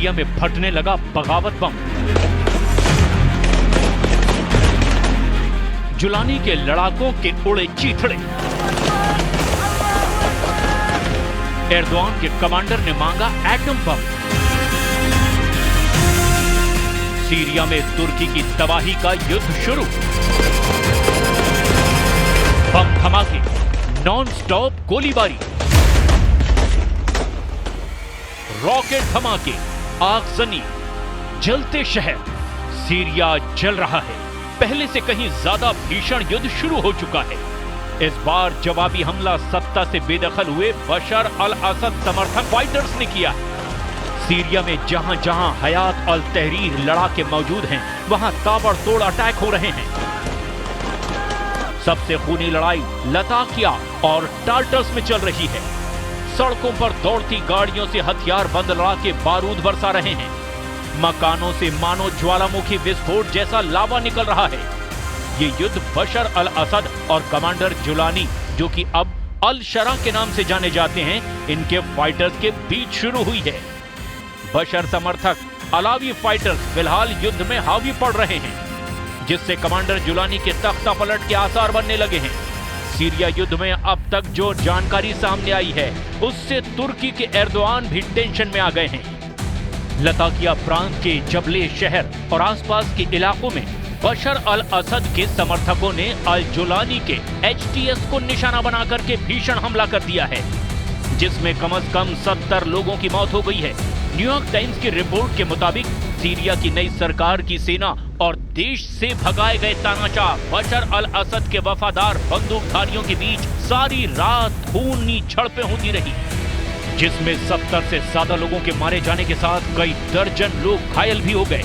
Syria में फटने लगा बगावत बम। जुलानी के लड़ाकों के उड़े चीथड़े। एर्दोआन के कमांडर ने मांगा एटम बम। सीरिया में तुर्की की तबाही का युद्ध शुरू। बम धमाके, नॉन स्टॉप गोलीबारी, रॉकेट धमाके, आगजनी, जलते शहर। सीरिया जल रहा है। पहले से कहीं ज्यादा भीषण युद्ध शुरू हो चुका है। इस बार जवाबी हमला सत्ता से बेदखल हुए बशर अल असद समर्थक फाइटर्स ने किया है। सीरिया में जहां जहां हयात अल तहरीर लड़ाके मौजूद हैं, वहां ताबड़तोड़ अटैक हो रहे हैं। सबसे खूनी लड़ाई लताकिया और टार्टस में चल रही है। सड़कों पर दौड़ती गाड़ियों से हथियार बंद लड़ाके बारूद बरसा रहे हैं। मकानों से मानो ज्वालामुखी विस्फोट जैसा लावा निकल रहा है। ये युद्ध बशर अल असद और कमांडर जुलानी, जो कि अब अल शरा के नाम से जाने जाते हैं, इनके फाइटर्स के बीच शुरू हुई है। बशर समर्थक अलावी फाइटर्स फिलहाल युद्ध में हावी पड़ रहे हैं, जिससे कमांडर जुलानी के तख्ता पलट के आसार बनने लगे हैं। सीरिया युद्ध में अब तक जो जानकारी सामने आई है, उससे तुर्की के एर्दोआन भी टेंशन में आ गए हैं। लताकिया प्रांत के जबले शहर और आसपास के इलाकों में बशर अल असद के समर्थकों ने अल जुलानी के HTS को निशाना बनाकर के भीषण हमला कर दिया है, जिसमें कम से कम 70 लोगों की मौत हो गई है। न्यूयॉर्क टाइम्स की रिपोर्ट के मुताबिक सीरिया की नई सरकार की सेना और देश से भगाए गए तानाशाह बशर अल असद के वफादार बंदूकधारियों के बीच सारी रात खूनी झड़पें होती रही, जिसमें 70 से ज्यादा लोगों के मारे जाने के साथ कई दर्जन लोग घायल भी हो गए।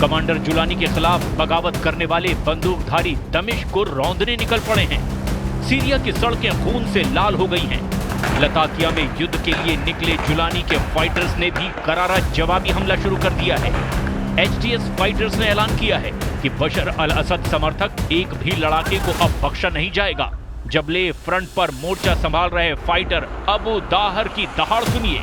कमांडर जुलानी के खिलाफ बगावत करने वाले बंदूकधारी दमिश्क को रौंदने निकल पड़े हैं। सीरिया की सड़कें खून से लाल हो गई हैं। लताकिया में युद्ध के लिए निकले जुलानी के फाइटर्स ने भी करारा जवाबी हमला शुरू कर दिया है। HTS फाइटर्स ने ऐलान किया है कि बशर अल असद समर्थक एक भी लड़ाके को अब बख्शा नहीं जाएगा। जबले फ्रंट पर मोर्चा संभाल रहे फाइटर अबू दाहर की दहाड़ सुनिए।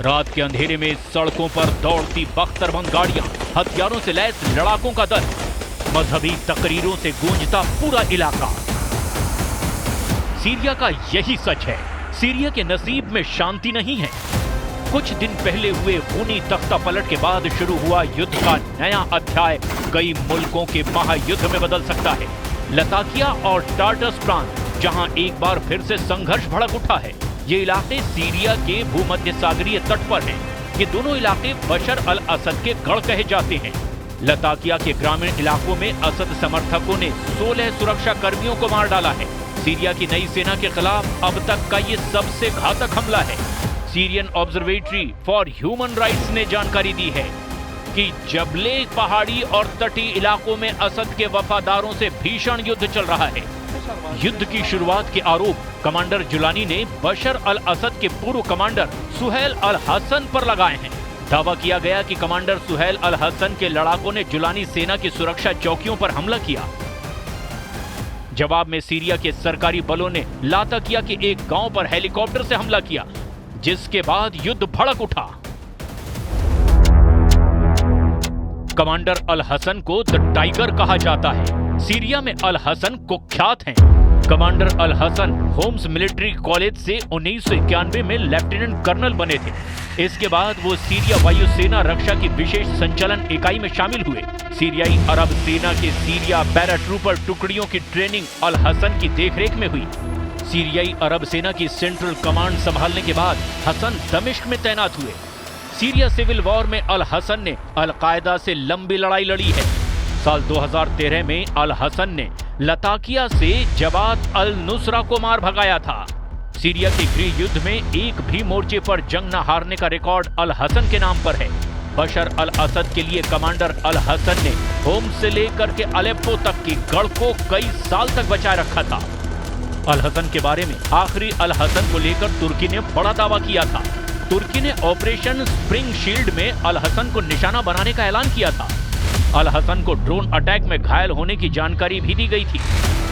रात के अंधेरे में सड़कों पर दौड़ती बख्तरबंद गाड़ियां, हथियारों से लैस लड़ाकों का दल, मजहबी तकरीरों से गूंजता पूरा इलाका। सीरिया का यही सच है। सीरिया के नसीब में शांति नहीं है। कुछ दिन पहले हुए खूनी तख्ता पलट के बाद शुरू हुआ युद्ध का नया अध्याय कई मुल्कों के महायुद्ध में बदल सकता है। लताकिया और टार्टस प्रांत, जहां एक बार फिर से संघर्ष भड़क उठा है, ये इलाके सीरिया के भूमध्य सागरीय तट पर हैं। ये दोनों इलाके बशर अल असद के गढ़ कहे जाते हैं। लताकिया के ग्रामीण इलाकों में असद समर्थकों ने 16 सुरक्षा कर्मियों को मार डाला है। सीरिया की नई सेना के खिलाफ अब तक का ये सबसे घातक हमला है। Syrian observatory for human rights ने जानकारी दी है कि जबले पहाड़ी और तटीय इलाकों में असद के वफादारों से भीषण युद्ध चल रहा है। युद्ध की शुरुआत के आरोप कमांडर जुलानी ने बशर अल असद के पूर्व कमांडर सुहेल अल हसन पर लगाए हैं। दावा किया गया कि कमांडर सुहेल अल हसन के लड़ाकों ने जुलानी सेना की सुरक्षा चौकियों पर हमला किया। जवाब में सीरिया के सरकारी बलों ने लाताकिया के एक गांव पर हेलीकॉप्टर से हमला किया, जिसके बाद युद्ध भड़क उठा। कमांडर अल हसन को द टाइगर कहा जाता है। सीरिया में अल हसन कुख्यात हैं। कमांडर अल हसन होम्स मिलिट्री कॉलेज से 1991 में लेफ्टिनेंट कर्नल बने थे। इसके बाद वो सीरिया वायुसेना रक्षा की विशेष संचालन इकाई में शामिल हुए। सीरियाई अरब सेना के सीरिया पैराट्रूपर टुकड़ियों की ट्रेनिंग अल हसन की देखरेख में हुई। सीरियाई अरब सेना की सेंट्रल कमांड संभालने के बाद हसन दमिश्क में तैनात हुए। सीरिया सिविल वॉर में अल हसन ने अल कायदा से लंबी लड़ाई लड़ी है। साल 2013 में अल हसन ने लताकिया से जबात अल नुसरा को मार भगाया था। सीरिया के गृह युद्ध में एक भी मोर्चे पर जंग न हारने का रिकॉर्ड अल हसन के नाम पर है। बशर अल असद के लिए कमांडर अल हसन ने होम से लेकर के अलेप्पो तक की गढ़ को कई साल तक बचाए रखा था। अल हसन के बारे में आखिरी अल हसन को लेकर तुर्की ने बड़ा दावा किया था। तुर्की ने ऑपरेशन स्प्रिंग शील्ड में अल हसन को निशाना बनाने का ऐलान किया था। अल हसन को ड्रोन अटैक में घायल होने की जानकारी भी दी गई थी,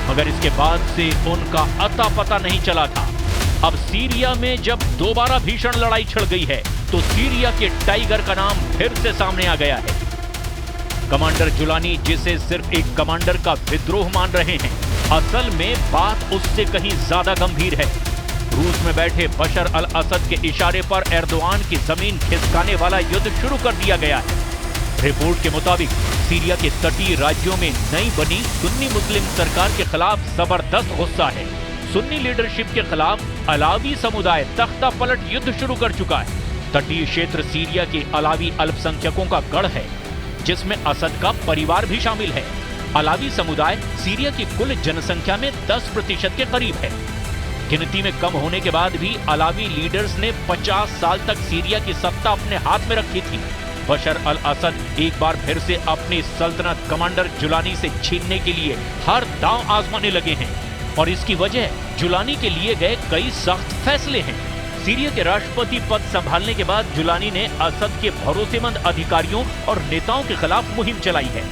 मगर इसके बाद से उनका अता पता नहीं चला था। अब सीरिया में जब दोबारा भीषण लड़ाई छिड़ गई है तो सीरिया के टाइगर का नाम फिर से सामने आ गया है। कमांडर जुलानी, जिसे सिर्फ एक कमांडर का विद्रोह मान रहे हैं, असल में बात उससे कहीं ज्यादा गंभीर है। रूस में बैठे बशर अल असद के इशारे पर एर्दोआन की जमीन खिसकाने वाला युद्ध शुरू कर दिया गया है। रिपोर्ट के मुताबिक सीरिया के तटीय राज्यों में नई बनी सुन्नी मुस्लिम सरकार के खिलाफ जबरदस्त गुस्सा है। सुन्नी लीडरशिप के खिलाफ अलावी समुदाय तख्ता पलट युद्ध शुरू कर चुका है। तटीय क्षेत्र सीरिया के अलावी अल्पसंख्यकों का गढ़ है, जिसमें असद का परिवार भी शामिल है। अलावी समुदाय सीरिया की कुल जनसंख्या में 10% के करीब है। गिनती में कम होने के बाद भी अलावी लीडर्स ने 50 साल तक सीरिया की सत्ता अपने हाथ में रखी थी। बशर अल असद एक बार फिर से अपनी सल्तनत कमांडर जुलानी से छीनने के लिए हर दांव आजमाने लगे हैं, और इसकी वजह जुलानी के लिए गए कई सख्त फैसले हैं। सीरिया के राष्ट्रपति पद संभालने के बाद जुलानी ने असद के भरोसेमंद अधिकारियों और नेताओं के खिलाफ मुहिम चलाई है।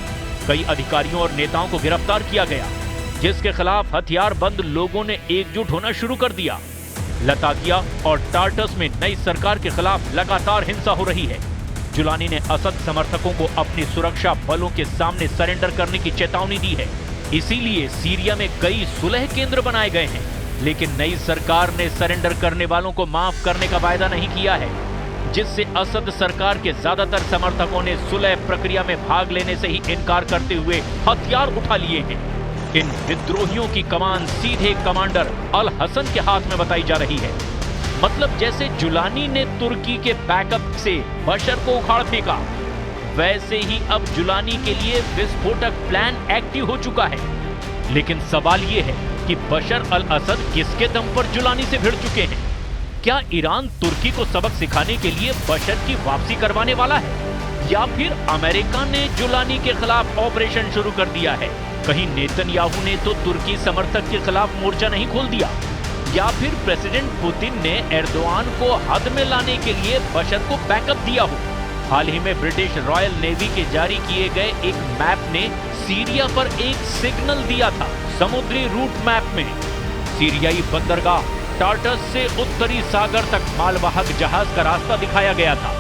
कई अधिकारियों और नेताओं को गिरफ्तार किया गया, जिसके खिलाफ हथियारबंद लोगों ने एकजुट होना शुरू कर दिया। लताकिया और टार्टस में नई सरकार के खिलाफ लगातार हिंसा हो रही है। जुलानी ने असद समर्थकों को अपनी सुरक्षा बलों के सामने सरेंडर करने की चेतावनी दी है। इसीलिए सीरिया में कई सुलह केंद्र बनाए गए हैं, लेकिन नई सरकार ने सरेंडर करने वालों को माफ करने का वायदा नहीं किया है, जिससे असद सरकार के ज्यादातर समर्थकों ने सुलह प्रक्रिया में भाग लेने से ही इनकार करते हुए हथियार उठा लिए हैं। इन विद्रोहियों की कमान सीधे कमांडर अल हसन के हाथ में बताई जा रही है। मतलब जैसे जुलानी ने तुर्की के बैकअप से बशर को उखाड़ फेंका, वैसे ही अब जुलानी के लिए विस्फोटक प्लान एक्टिव हो चुका है। लेकिन सवाल यह है कि बशर अल असद किसके दम पर जुलानी से भिड़ चुके हैं? क्या ईरान तुर्की को सबक सिखाने के लिए बशर की वापसी करवाने वाला है, या फिर अमेरिका ने जुलानी के खिलाफ ऑपरेशन शुरू कर दिया है? कहीं नेतन्याहू ने तो तुर्की समर्थक के खिलाफ मोर्चा नहीं खोल दिया, या फिर प्रेसिडेंट पुतिन ने एर्दोआन को हद में लाने के लिए बशर को बैकअप दिया हो? हाल ही में ब्रिटिश रॉयल नेवी के जारी किए गए एक मैप ने सीरिया पर एक सिग्नल दिया था। समुद्री रूट मैप में सीरियाई बंदरगाह टार्टस से उत्तरी सागर तक मालवाहक जहाज का रास्ता दिखाया गया था।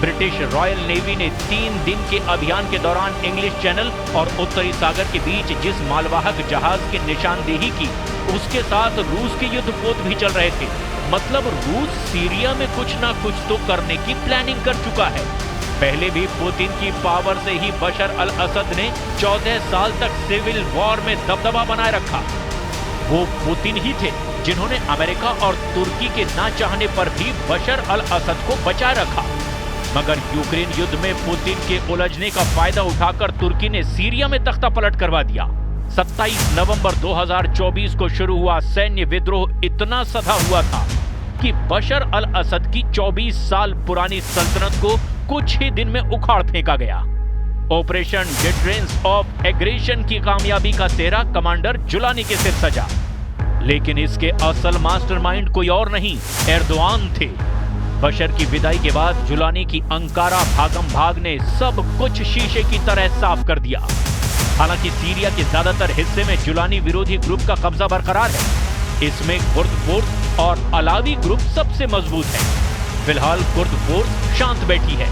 ब्रिटिश रॉयल नेवी ने 3 दिन के अभियान के दौरान इंग्लिश चैनल और उत्तरी सागर के बीच जिस मालवाहक जहाज की निशानदेही की, उसके साथ रूस के युद्धपोत भी चल रहे थे। मतलब रूस सीरिया में कुछ ना कुछ तो करने की प्लानिंग कर चुका है। पहले भी पुतिन की पावर से ही बशर अल असद ने 14 साल तक सिविल वॉर में दबदबा बनाए रखा। वो पुतिन ही थे जिन्होंने अमेरिका और तुर्की के ना चाहने पर भी बशर अल असद को बचाए रखा। मगर यूक्रेन युद्ध में पुतिन के उलझने का फायदा उठाकर तुर्की ने सीरिया में तख्ता पलट करवा दिया। 27 नवंबर 2024 को शुरू हुआ सैन्य विद्रोह इतना सधा हुआ था कि बशर अल असद की 24 साल पुरानी सल्तनत को कुछ ही दिन में उखाड़ फेंका गया। ऑपरेशन डिटरेंस ऑफ एग्रेशन की कामयाबी का सेहरा कमांडर जुलानी के सिर सजा, लेकिन इसके असल मास्टरमाइंड कोई और नहीं, एर्दोआन थे। बशर की विदाई के बाद जुलानी की अंकारा भागम भाग ने सब कुछ शीशे की तरह साफ कर दिया। हालांकि सीरिया के ज्यादातर हिस्से में जुलानी विरोधी ग्रुप का कब्जा बरकरार है। इसमें कुर्द फोर्स और अलावी ग्रुप सबसे मजबूत है। फिलहाल कुर्द फोर्स शांत बैठी है,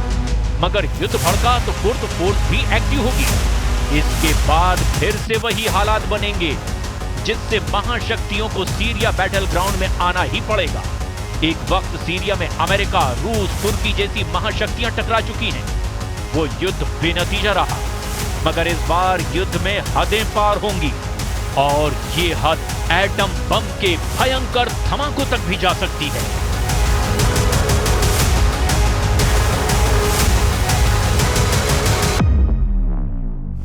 मगर युद्ध भड़का तो कुर्द फोर्स भी एक्टिव होगी। इसके बाद फिर से वही हालात बनेंगे, जिससे महाशक्तियों को सीरिया बैटल ग्राउंड में आना ही पड़ेगा। एक वक्त सीरिया में अमेरिका, रूस, तुर्की जैसी महाशक्तियां टकरा चुकी हैं। वो युद्ध बेनतीजा रहा, मगर इस बार युद्ध में हदें पार होंगी, और ये हद एटम बम के भयंकर धमाकों तक भी जा सकती है।